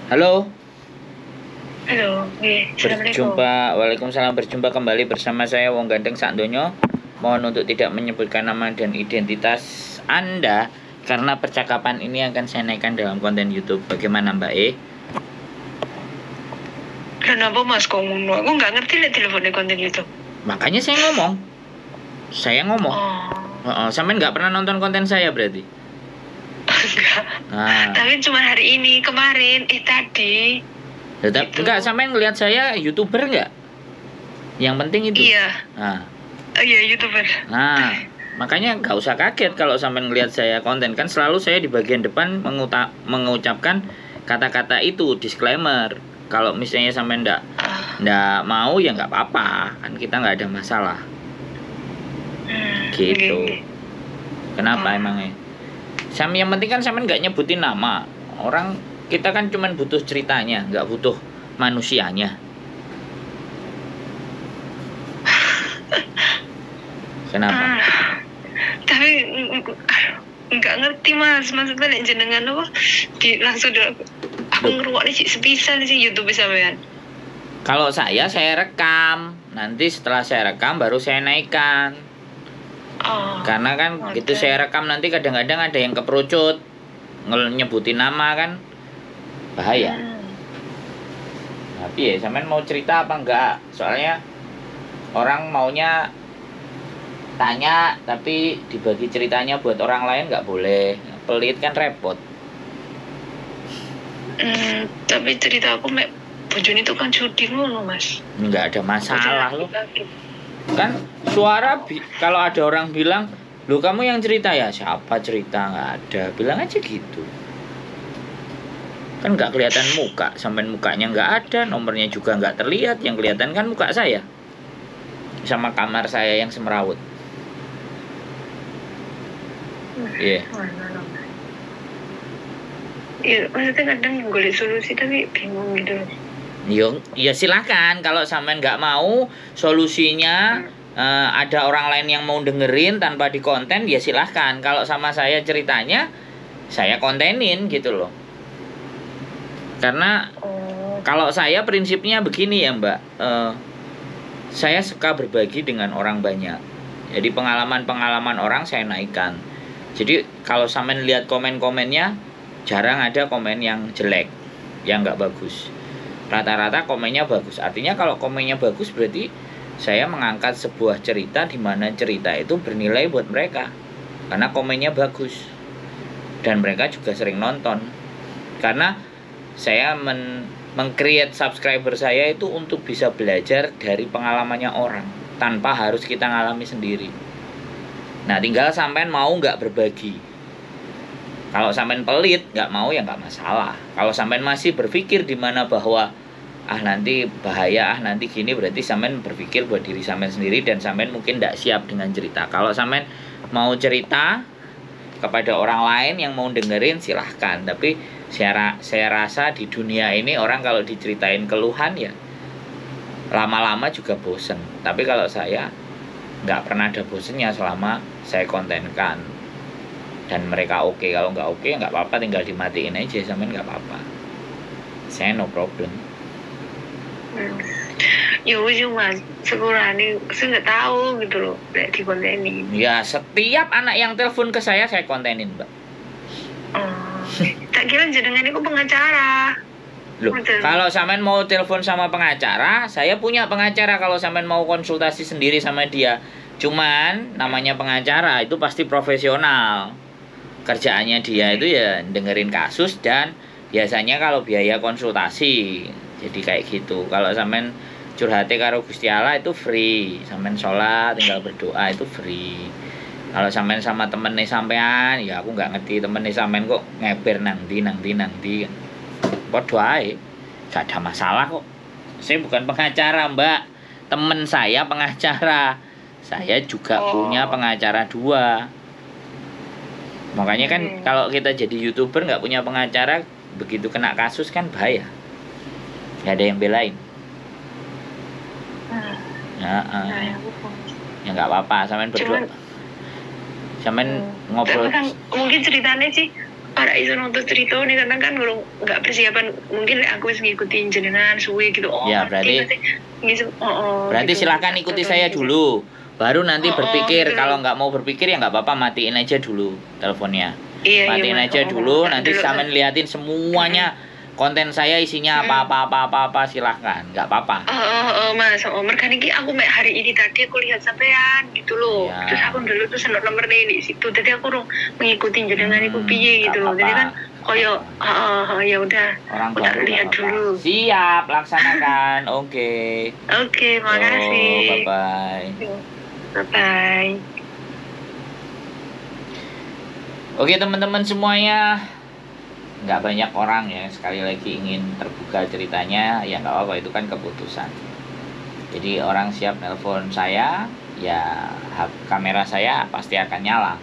Halo, Halo, Assalamualaikum. Waalaikumsalam, berjumpa kembali bersama saya Wong Gandeng Sakdonya. Mohon untuk tidak menyebutkan nama dan identitas Anda karena percakapan ini akan saya naikkan dalam konten YouTube. Bagaimana Mbak E? Kenapa Mas kok ngono? Aku nggak ngerti lihat teleponnya konten YouTube. Makanya saya ngomong. Sampean nggak pernah nonton konten saya berarti? Enggak. Nah, Tapi cuma hari ini, kemarin, tadi. tetap Gitu. enggak, sampean ngelihat saya YouTuber nggak? Yang penting itu. Iya. Nah, Oh iya, YouTuber. Nah, makanya nggak usah kaget kalau sampai ngelihat saya konten, kan selalu saya di bagian depan mengucapkan kata-kata itu, disclaimer. Kalau misalnya sampai ndak mau ya nggak apa-apa, kan kita nggak ada masalah. Gitu. Oke. Kenapa emangnya? Yang penting kan sampai nggak nyebutin nama. Orang kita kan cuman butuh ceritanya, nggak butuh manusianya. Kenapa? Tapi nggak ngerti Mas, maksudnya nek jenengan apa? Langsung aku ngeruwakne sih sepisan sih YouTube sampean. Kalau saya rekam. Nanti setelah saya rekam baru saya naikkan. Karena kan gitu saya rekam nanti kadang-kadang ada yang keperucut nyebutin nama kan bahaya. Tapi ya sampean mau cerita apa enggak? Soalnya orang maunya tanya tapi dibagi ceritanya buat orang lain nggak boleh. Pelit kan repot. Tapi cerita aku mek bojone itu kan judi ngono Mas. Nggak ada masalah loh. Kan suara kalau ada orang bilang, "Loh kamu yang cerita ya?" Siapa cerita? Nggak ada. Bilang aja gitu. Kan nggak kelihatan muka, sampai mukanya nggak ada, nomornya juga nggak terlihat. Yang kelihatan kan muka saya sama kamar saya yang semrawut. Iya. Iya, maksudnya kadang golek solusi tapi bingung gitu. Ya silahkan, kalau sampean nggak mau solusinya ada orang lain yang mau dengerin tanpa dikonten, ya silahkan. Kalau sama saya ceritanya, saya kontenin gitu loh. Karena kalau saya prinsipnya begini ya Mbak, saya suka berbagi dengan orang banyak. Jadi pengalaman-pengalaman orang saya naikkan. Jadi kalau sampean lihat komen-komennya, jarang ada komen yang jelek, yang nggak bagus. Rata-rata komennya bagus. Artinya kalau komennya bagus berarti saya mengangkat sebuah cerita di mana cerita itu bernilai buat mereka. Karena komennya bagus. Dan mereka juga sering nonton. Karena saya meng-create subscriber saya itu untuk bisa belajar dari pengalamannya orang tanpa harus kita ngalami sendiri. Nah, tinggal sampean mau nggak berbagi. Kalau sampean pelit, nggak mau ya nggak masalah. Kalau sampean masih berpikir di mana bahwa nanti bahaya, nanti gini, berarti sampean berpikir buat diri sampean sendiri dan sampean mungkin nggak siap dengan cerita. Kalau sampean mau cerita kepada orang lain yang mau dengerin silahkan. Tapi saya rasa di dunia ini orang kalau diceritain keluhan ya lama-lama juga bosen. Tapi kalau saya nggak pernah ada bosennya selama saya kontenkan dan mereka oke. Kalau nggak oke nggak apa-apa, tinggal dimatiin aja, sampean nggak apa-apa, saya no problem. Ya ujung Mas, sekurangnya saya nggak tahu gitu loh, kayak di kontenin. Ya setiap anak yang telepon ke saya kontenin Mbak. Tak kira jenengan itu pengacara. Loh, kalau sampean mau telepon sama pengacara, saya punya pengacara kalau sampean mau konsultasi sendiri sama dia. Cuman namanya pengacara itu pasti profesional. Kerjaannya dia itu ya dengerin kasus dan biasanya kalau biaya konsultasi. Jadi kayak gitu. Kalau sampean curhate karo Gusti Allah itu free. Sampean sholat tinggal berdoa itu free. Kalau sampean sama temennya sampean, ya aku nggak ngerti temennya sampean kok ngeber nang di. Podo ae, gak ada masalah kok. Saya bukan pengacara Mbak, temen saya pengacara. Saya juga punya pengacara 2. Makanya kan kalau kita jadi YouTuber nggak punya pengacara, begitu kena kasus kan bahaya. Gak ada yang belain. Ya nggak apa-apa, sampean berdoa. Sampean ngobrol. Kan, mungkin ceritanya sih para iso nonton cerita nih karena kan belum nggak persiapan, mungkin aku harus ngikutin jenengan suwe gitu. Ya, berarti berarti gitu. silakan ikuti saya dulu, baru nanti berpikir. Gitu. Kalau nggak mau berpikir ya nggak apa-apa, matiin aja dulu teleponnya. Iya, Matiin aja dulu, nanti sampean liatin semuanya konten saya isinya apa silahkan, nggak apa-apa. Mas, mereka ini aku hari ini tadi aku lihat sampean gitu loh. Iya. Terus aku dulu tuh senok nomor di situ. Jadi aku mengikuti jenengan iku piye gitu loh. Jadi kan koyo ya udah. Orang udah baru lihat nggak apa-apa. dulu. Siap, laksanakan. Oke. Oke, makasih. Bye bye. Bye bye. Oke teman-teman semuanya, nggak banyak orang ya sekali lagi ingin terbuka ceritanya, ya nggak apa-apa, itu kan keputusan. Jadi orang siap nelpon saya, ya kamera saya pasti akan nyala.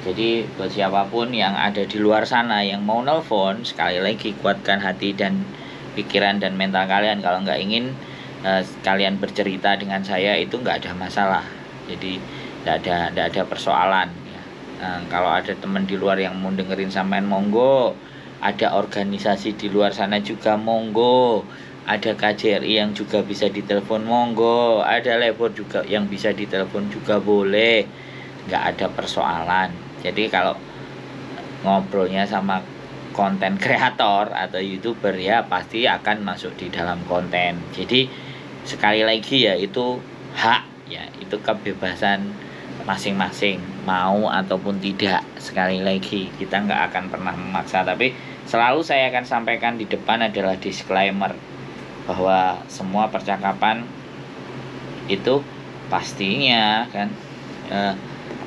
Jadi buat siapapun yang ada di luar sana yang mau nelpon, sekali lagi kuatkan hati dan pikiran dan mental kalian. Kalau nggak ingin kalian bercerita dengan saya, itu nggak ada masalah. Jadi nggak ada persoalan. Kalau ada teman di luar yang mau dengerin sampean, monggo. Ada organisasi di luar sana juga, monggo. Ada KJRI yang juga bisa ditelepon, monggo. Ada labor juga yang bisa ditelepon juga, boleh. Nggak ada persoalan. Jadi kalau ngobrolnya sama konten kreator atau YouTuber, ya pasti akan masuk di dalam konten. Jadi sekali lagi ya, itu hak ya, itu kebebasan masing-masing, mau ataupun tidak. Sekali lagi kita nggak akan pernah memaksa, tapi selalu saya akan sampaikan di depan adalah disclaimer bahwa semua percakapan itu pastinya kan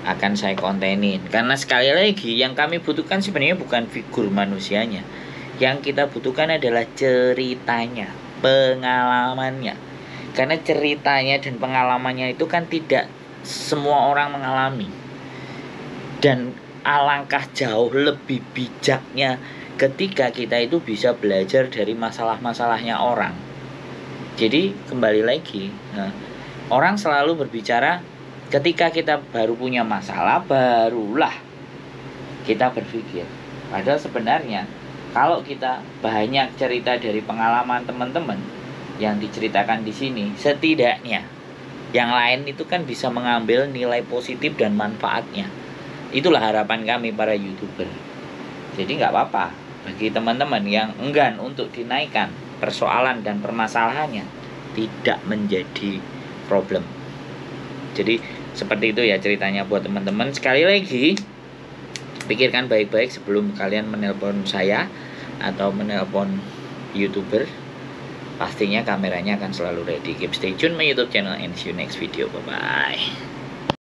akan saya kontenin, karena sekali lagi yang kami butuhkan sebenarnya bukan figur manusianya, yang kita butuhkan adalah ceritanya, pengalamannya. Karena ceritanya dan pengalamannya itu kan tidak semua orang mengalami, dan alangkah jauh lebih bijaknya ketika kita itu bisa belajar dari masalah-masalahnya orang. Jadi kembali lagi, orang selalu berbicara ketika kita baru punya masalah, barulah kita berpikir. Padahal sebenarnya kalau kita banyak cerita dari pengalaman teman-teman yang diceritakan di sini, setidaknya yang lain itu kan bisa mengambil nilai positif dan manfaatnya. Itulah harapan kami para YouTuber. Jadi nggak apa-apa bagi teman-teman yang enggan untuk dinaikkan persoalan dan permasalahannya, tidak menjadi problem. Jadi seperti itu ya ceritanya buat teman-teman. Sekali lagi, pikirkan baik-baik sebelum kalian menelpon saya atau menelpon YouTuber. Pastinya kameranya akan selalu ready. Keep stay tune my YouTube channel and see you next video. Bye bye.